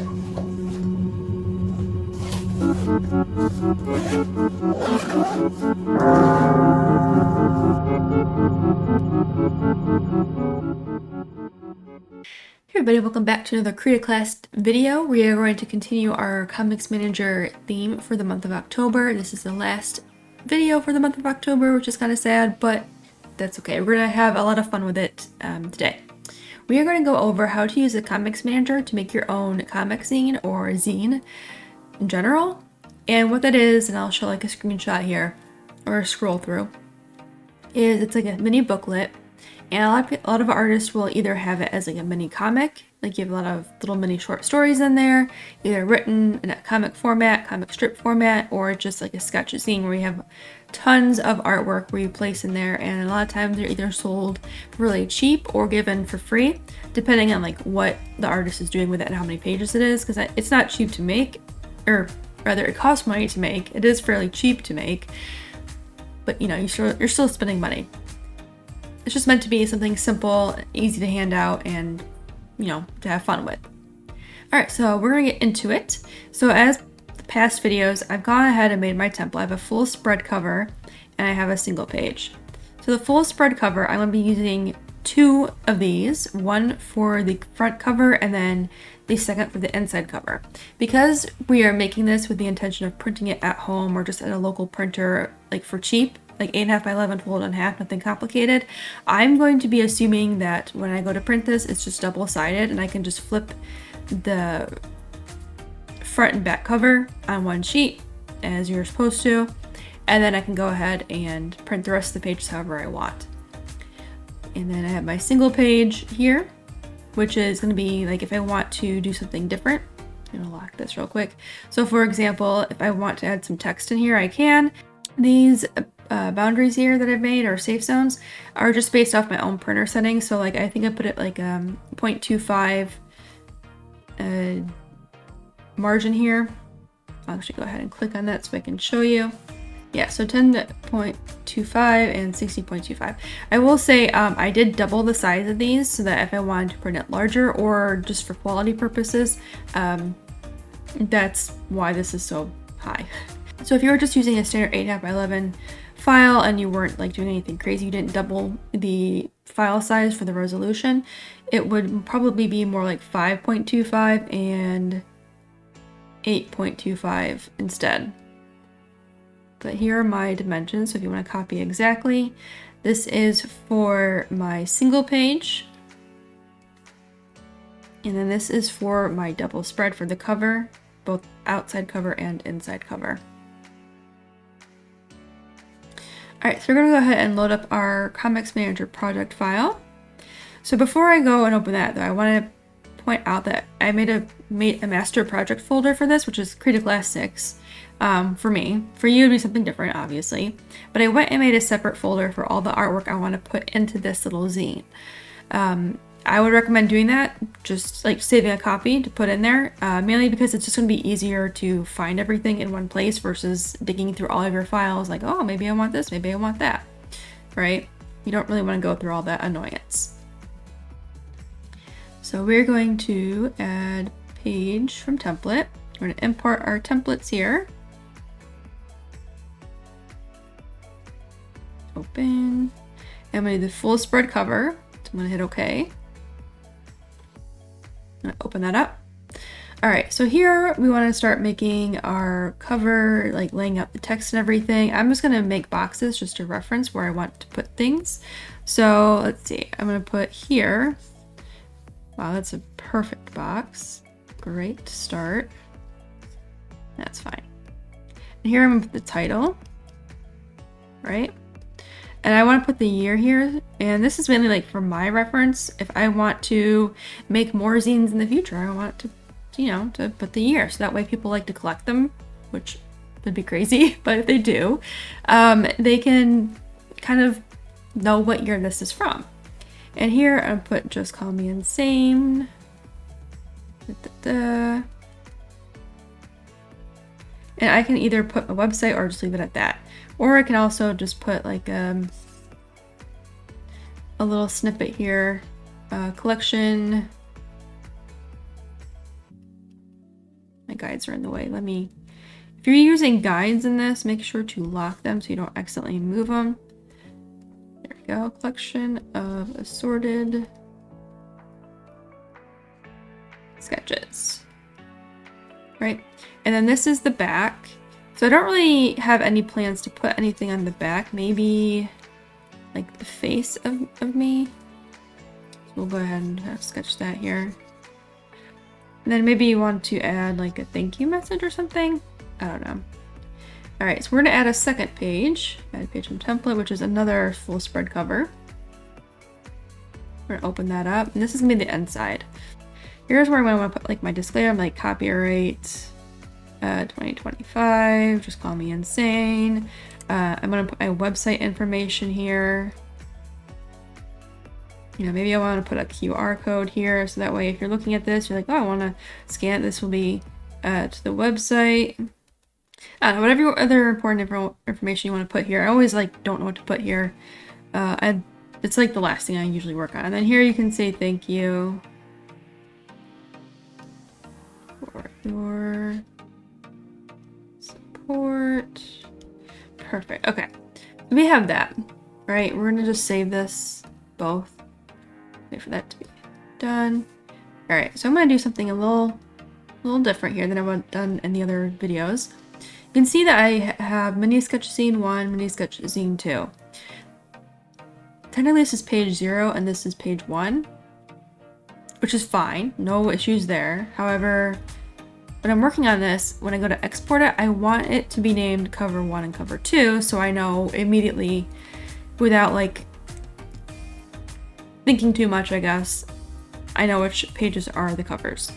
Hey everybody, welcome back to another Krita class video. We are going to continue our Comics Manager theme for the month of October. This is the last video for the month of October, which is kind of sad, but that's okay. We're going to have a lot of fun with it today. We are going to go over how to use the Comics Manager to make your own comic zine or zine in general, and what that is, and I'll show like a screenshot here, or a scroll through, is it's like a mini booklet. And a lot of artists will either have it as like a mini comic, like you have a lot of little mini short stories in there, either written in a comic format, comic strip format, or just like a sketch zine where you have tons of artwork where you place in there, and a lot of times they're either sold really cheap or given for free, depending on like what the artist is doing with it and how many pages it is, because it's not cheap to make, or rather it costs money to make. It is fairly cheap to make, but you know, you're still spending money. It's just meant to be something simple, easy to hand out, and, you know, to have fun with. Alright, so we're going to get into it. So as the past videos, I've gone ahead and made my template. I have a full spread cover, and I have a single page. So the full spread cover, I'm going to be using two of these, one for the front cover and then the second for the inside cover. Because we are making this with the intention of printing it at home or just at a local printer, like for cheap, like 8.5 by 11 fold in half, nothing complicated, I'm going to be assuming that when I go to print this, it's just double-sided and I can just flip the front and back cover on one sheet as you're supposed to, and then I can go ahead and print the rest of the pages however I want. And then I have my single page here, which is going to be like if I want to do something different. I'm going to lock this real quick. So for example, if I want to add some text in here, I can. These boundaries here that I've made, or safe zones, are just based off my own printer settings. So like I think I put it like 0.25 margin here. I'll actually go ahead and click on that so I can show you. Yeah, so 10.25 and 60.25. I will say I did double the size of these so that if I wanted to print it larger or just for quality purposes, that's why this is so high. So if you were just using a standard 8.5 by 11 file and you weren't like doing anything crazy, you didn't double the file size for the resolution, it would probably be more like 5.25 and 8.25 instead. But here are my dimensions, so if you want to copy exactly, this is for my single page, and then this is for my double spread for the cover, both outside cover and inside cover. Alright, so we're going to go ahead and load up our Comics Manager project file. So before I go and open that though, I want to point out that I made a master project folder for this, which is Krita Class 6 for me. For you, it'd be something different, obviously. But I went and made a separate folder for all the artwork I want to put into this little zine. I would recommend doing that, just like saving a copy to put in there, mainly because it's just going to be easier to find everything in one place versus digging through all of your files like, oh, maybe I want this, maybe I want that, right? You don't really want to go through all that annoyance. So we're going to add page from template. We're going to import our templates here. Open. I'm going to do the full spread cover. So I'm going to hit OK. Open that up. All right, so here we want to start making our cover, like laying out the text and everything. I'm just going to make boxes just to reference where I want to put things. So let's see, I'm going to put here. Wow, that's a perfect box. Great start. That's fine. And here I'm going to put the title, right? And I want to put the year here, and this is mainly like for my reference. If I want to make more zines in the future, I want to, you know, to put the year. So that way people like to collect them, which would be crazy, but if they do, they can kind of know what year this is from. And here I put just call me insane. And I can either put a website or just leave it at that. Or I can also just put like a little snippet here, collection guides are in the way. If you're using guides in this, make sure to lock them so you don't accidentally move them. There we go. Collection of assorted sketches. Right? And then this is the back. So I don't really have any plans to put anything on the back. Maybe like the face of me. So we'll go ahead and sketch that here. And then maybe you want to add like a thank you message or something. I don't know. All right, so we're gonna add a second page. Add page from template, which is another full spread cover. We're gonna open that up, and this is gonna be the inside. Here's where I'm gonna put like my disclaimer. I'm like copyright 2025. Just call me insane. I'm gonna put my website information here. You know, maybe I want to put a QR code here, so that way if you're looking at this, you're like, oh, I want to scan it. This will be to the website. I don't know, whatever other important information you want to put here. I always like don't know what to put here. It's like the last thing I usually work on. And then here you can say thank you for your support. Perfect. Okay, so we have that. All right, we're gonna just save this both. Wait for that to be done. All right, so I'm gonna do something a little different here than I've done in the other videos. You can see that I have mini sketch zine 1, mini sketch zine 2. Technically this is page 0 and this is page 1, which is fine, no issues there. However, when I'm working on this, when I go to export it, I want it to be named cover 1 and cover 2, so I know immediately, without like thinking too much, I guess, I know which pages are the covers.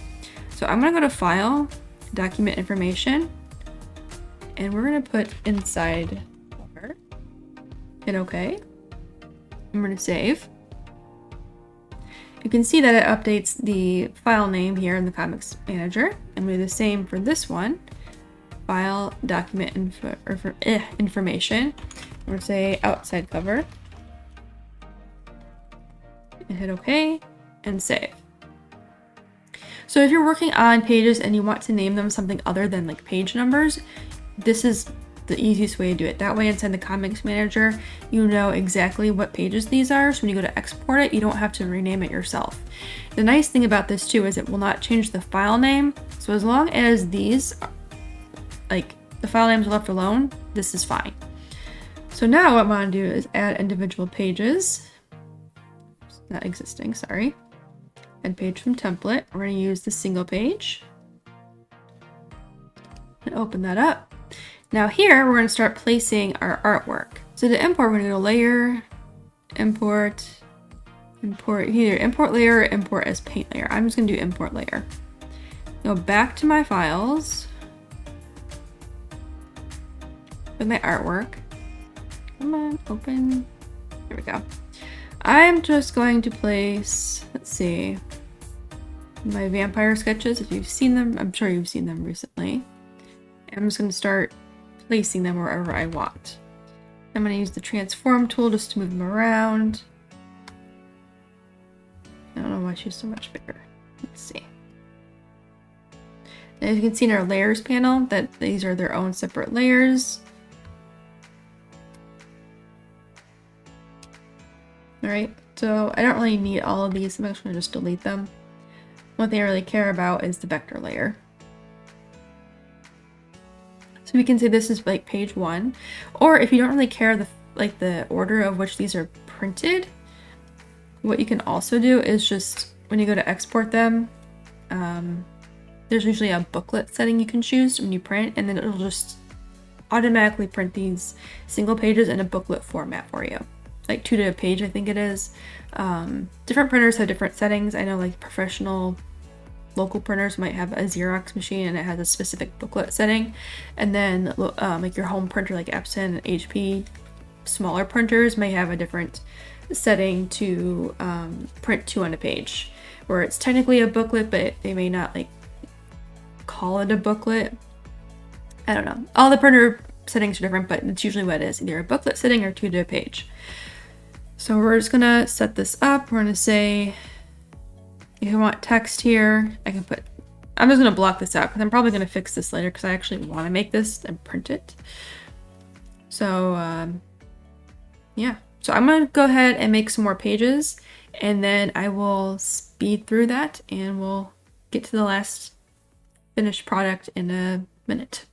So I'm gonna go to File, Document Information, and we're gonna put inside cover. Hit OK. I'm gonna save. You can see that it updates the file name here in the Comics Manager. I'm gonna do the same for this one. File, Document Information. We're gonna say outside cover. And hit OK and save. So if you're working on pages and you want to name them something other than like page numbers, this is the easiest way to do it. That way inside the Comics Manager, you know exactly what pages these are. So when you go to export it, you don't have to rename it yourself. The nice thing about this too is it will not change the file name. So as long as these, like the file names are left alone, this is fine. So now what I'm gonna do is add individual pages. Not existing, sorry. Add page from template. We're going to use the single page. And open that up. Now here, we're going to start placing our artwork. So to import, we're going to go layer, import, either import layer or import as paint layer. I'm just going to do import layer. Go back to my files. With my artwork. Come on, open. There we go. I'm just going to place, let's see, my vampire sketches. If you've seen them, I'm sure you've seen them recently. I'm just going to start placing them wherever I want. I'm going to use the transform tool just to move them around. I don't know why she's so much bigger. Let's see. And as you can see in our layers panel, that these are their own separate layers. Alright, so I don't really need all of these. I'm actually going to just delete them. One thing I really care about is the vector layer. So we can say this is like page 1. Or if you don't really care the order of which these are printed, what you can also do is just when you go to export them, there's usually a booklet setting you can choose when you print, and then it'll just automatically print these single pages in a booklet format for you. Like 2 to a page, I think it is. Different printers have different settings. I know like professional local printers might have a Xerox machine and it has a specific booklet setting. And then like your home printer like Epson and HP, smaller printers may have a different setting to print 2 on a page, where it's technically a booklet, but they may not like call it a booklet. I don't know. All the printer settings are different, but it's usually what it is, either a booklet setting or 2 to a page. So we're just gonna set this up. We're gonna say, if you want text here, I can put I'm just going to block this out because I'm probably going to fix this later because I actually want to make this and print it. So yeah, so I'm going to go ahead and make some more pages, and then I will speed through that and we'll get to the last finished product in a minute.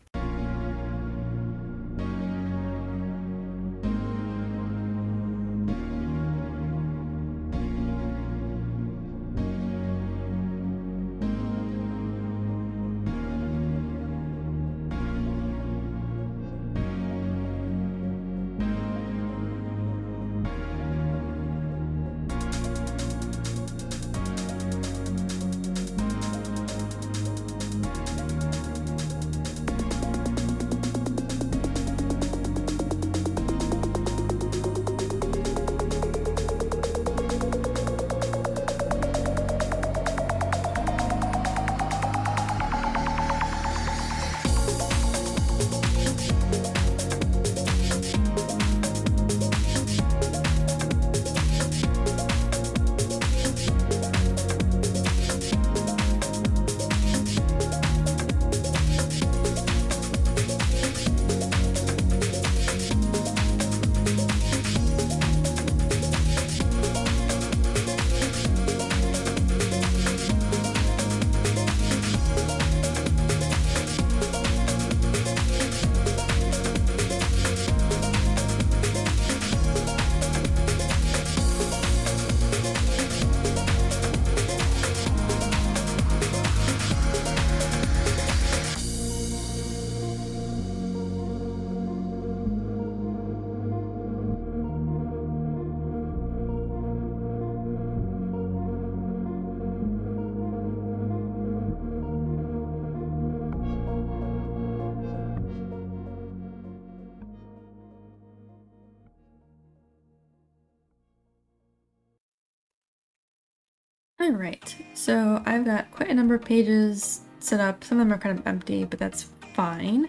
Alright, so I've got quite a number of pages set up. Some of them are kind of empty, but that's fine.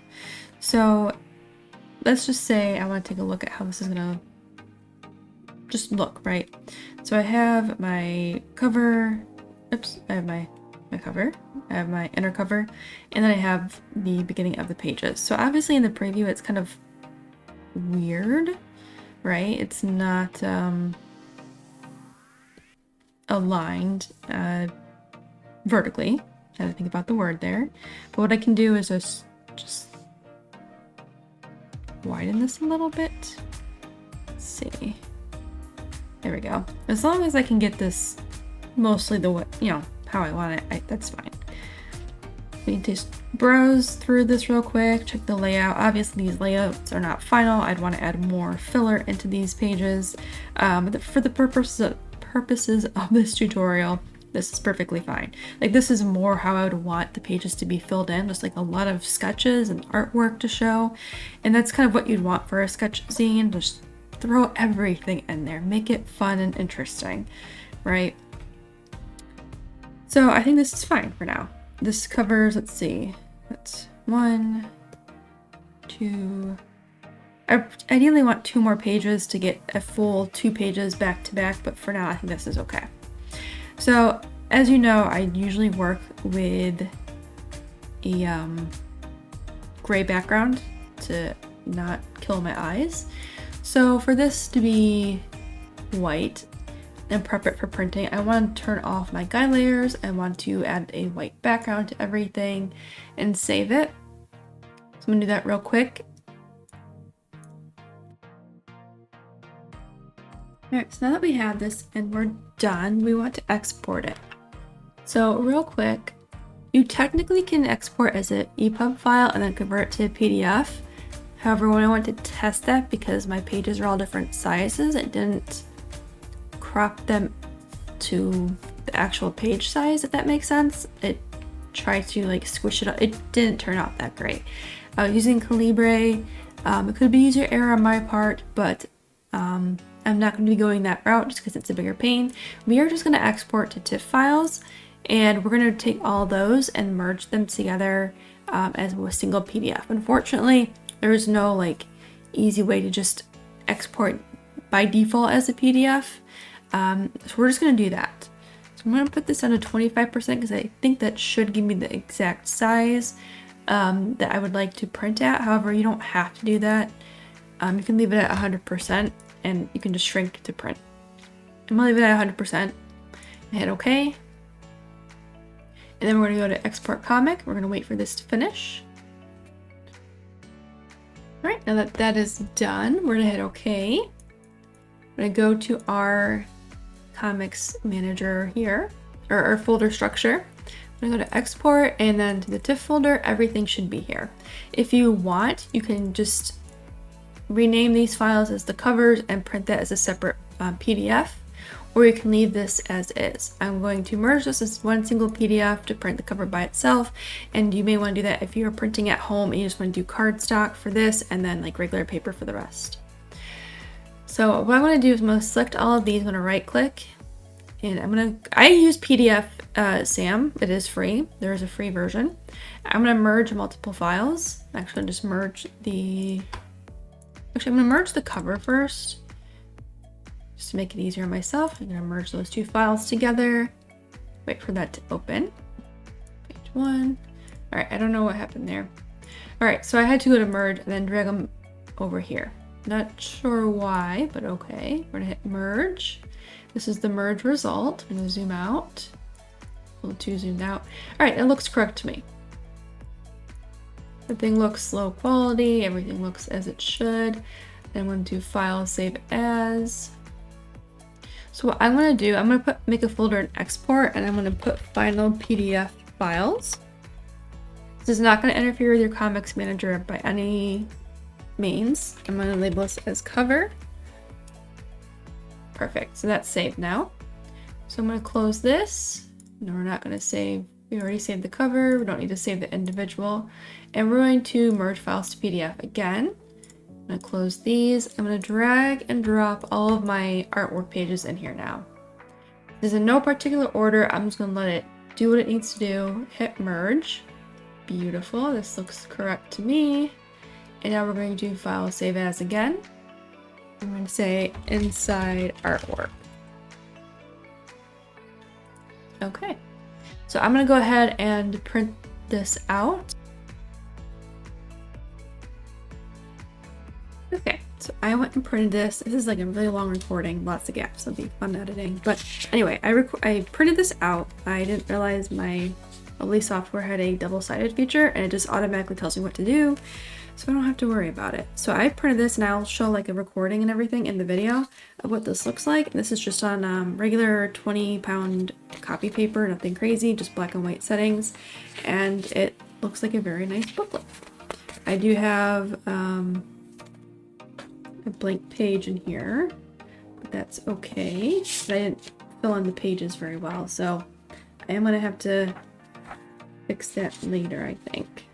So let's just say I want to take a look at how this is gonna just look, right? So I have my cover, oops, I have my cover, I have my inner cover, and then I have the beginning of the pages. So obviously in the preview it's kind of weird, right? It's not aligned vertically. I had to think about the word there. But what I can do is just widen this a little bit. Let's see. There we go. As long as I can get this mostly the way, you know, how I want it, that's fine. We need to just browse through this real quick, check the layout. Obviously these layouts are not final. I'd want to add more filler into these pages. But for the purposes of this tutorial, this is perfectly fine. Like, this is more how I would want the pages to be filled in, just like a lot of sketches and artwork to show. And that's kind of what you'd want for a sketch zine. Just throw everything in there, make it fun and interesting, right? So I think this is fine for now. This covers, let's see, that's 1, 2, I ideally want 2 more pages to get a full 2 pages back to back, but for now I think this is okay. So as you know, I usually work with a gray background to not kill my eyes. So for this to be white and prep it for printing, I want to turn off my guide layers. I want to add a white background to everything and save it. So I'm gonna do that real quick. Alright, so now that we have this and we're done, we want to export it. So real quick, you technically can export as an EPUB file and then convert it to a PDF. However, when I went to test that, because my pages are all different sizes, it didn't crop them to the actual page size, if that makes sense. It tried to like squish it up. It didn't turn out that great. I was using Calibre. It could be user error on my part, but I'm not going to be going that route just because it's a bigger pain. We are just going to export to TIFF files, and we're going to take all those and merge them together as a single PDF. Unfortunately, there is no like easy way to just export by default as a PDF. So we're just going to do that. So I'm going to put this on a 25% because I think that should give me the exact size that I would like to print at. However, you don't have to do that. You can leave it at 100% and you can just shrink to print. I'm going to leave it at 100% and hit OK. And then we're going to go to export comic. We're going to wait for this to finish. All right, now that that is done, we're going to hit OK. I'm going to go to our comics manager here, or our folder structure. I'm going to go to export and then to the TIFF folder. Everything should be here. If you want, you can just rename these files as the covers and print that as a separate PDF, or you can leave this as is. I'm going to merge this as one single PDF to print the cover by itself, and you may want to do that if you're printing at home and you just want to do cardstock for this and then like regular paper for the rest. So what I'm going to do is I'm going to select all of these. I'm going to right click and I use PDF SAM. It is free. There is a free version. I'm going to merge multiple files. Actually, just merge I'm going to merge the cover first just to make it easier on myself. I'm going to merge those two files together. Wait for that to open. Page 1. All right. I don't know what happened there. All right. So I had to go to merge and then drag them over here. Not sure why, but okay. We're gonna hit merge. This is the merge result. I'm gonna zoom out. A little too zoomed out. All right, it looks correct to me. Everything looks low quality. Everything looks as it should. Then I'm gonna do file, save as. So what I'm gonna do, I'm gonna make a folder and export, and I'm gonna put final PDF files. This is not gonna interfere with your comics manager by any means. I'm going to label this as cover. Perfect. So that's saved now. So I'm going to close this. No, we're not going to save. We already saved the cover. We don't need to save the individual. And we're going to merge files to PDF again. I'm going to close these. I'm going to drag and drop all of my artwork pages in here now. This is in no particular order. I'm just going to let it do what it needs to do. Hit merge. Beautiful. This looks correct to me. And now we're going to do file save as again. I'm going to say inside artwork. Okay, so I'm going to go ahead and print this out. Okay, so I went and printed this. This is like a really long recording, lots of gaps. It'll be fun editing. But anyway, I printed this out. I didn't realize my Lovely software had a double-sided feature, and it just automatically tells me what to do, so I don't have to worry about it. So I printed this, and I'll show like a recording and everything in the video of what this looks like. And this is just on regular 20-pound copy paper, nothing crazy, just black and white settings, and it looks like a very nice booklet. I do have a blank page in here, but that's okay. I didn't fill in the pages very well, so I am gonna have to fix that later, I think.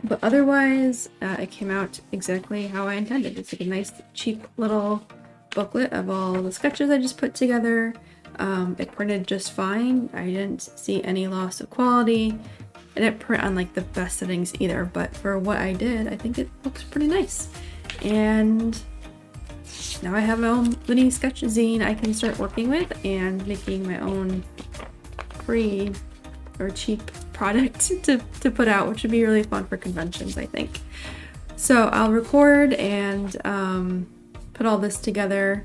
But otherwise, it came out exactly how I intended. It's like a nice, cheap little booklet of all the sketches I just put together. It printed just fine. I didn't see any loss of quality. It didn't print on like the best settings either, but for what I did, I think it looks pretty nice. And now I have my own mini sketch zine I can start working with and making my own free or cheap product to put out, which would be really fun for conventions, I think. So I'll record and put all this together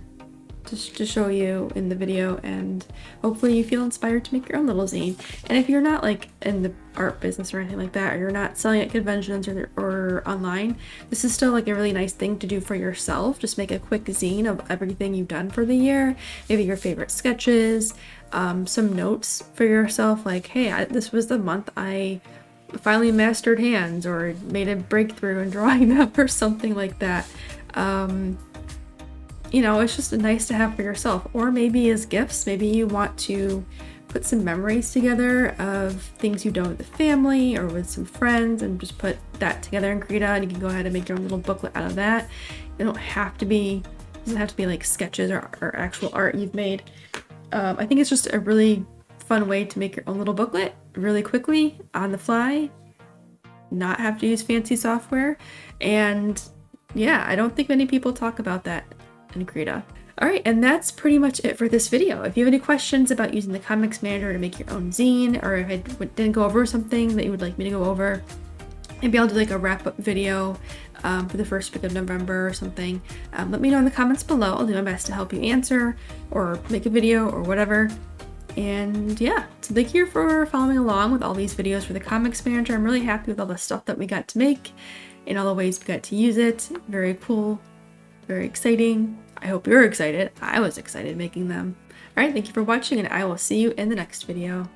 to show you in the video, and hopefully you feel inspired to make your own little zine. And if you're not like in the art business or anything like that, or you're not selling at conventions or online, this is still like a really nice thing to do for yourself. Just make a quick zine of everything you've done for the year, maybe your favorite sketches, some notes for yourself, like, hey, this was the month I finally mastered hands or made a breakthrough in drawing them, or something like that. You know, it's just nice to have for yourself, or maybe as gifts. Maybe you want to put some memories together of things you've done with the family or with some friends, and just put that together in Krita, and you can go ahead and make your own little booklet out of that. It doesn't have to be like sketches or actual art you've made. I think it's just a really fun way to make your own little booklet really quickly on the fly, not have to use fancy software. And yeah, I don't think many people talk about that in Krita. All right, and that's pretty much it for this video. If you have any questions about using the Comics Manager to make your own zine, or if I didn't go over something that you would like me to go over, maybe I'll do like a wrap-up video for the first week of November or something. Let me know in the comments below. I'll do my best to help you answer or make a video or whatever. And yeah, so thank you for following along with all these videos for the Comics Manager. I'm really happy with all the stuff that we got to make and all the ways we got to use it. Very cool, very exciting. I hope you're excited. I was excited making them. All right, thank you for watching, and I will see you in the next video.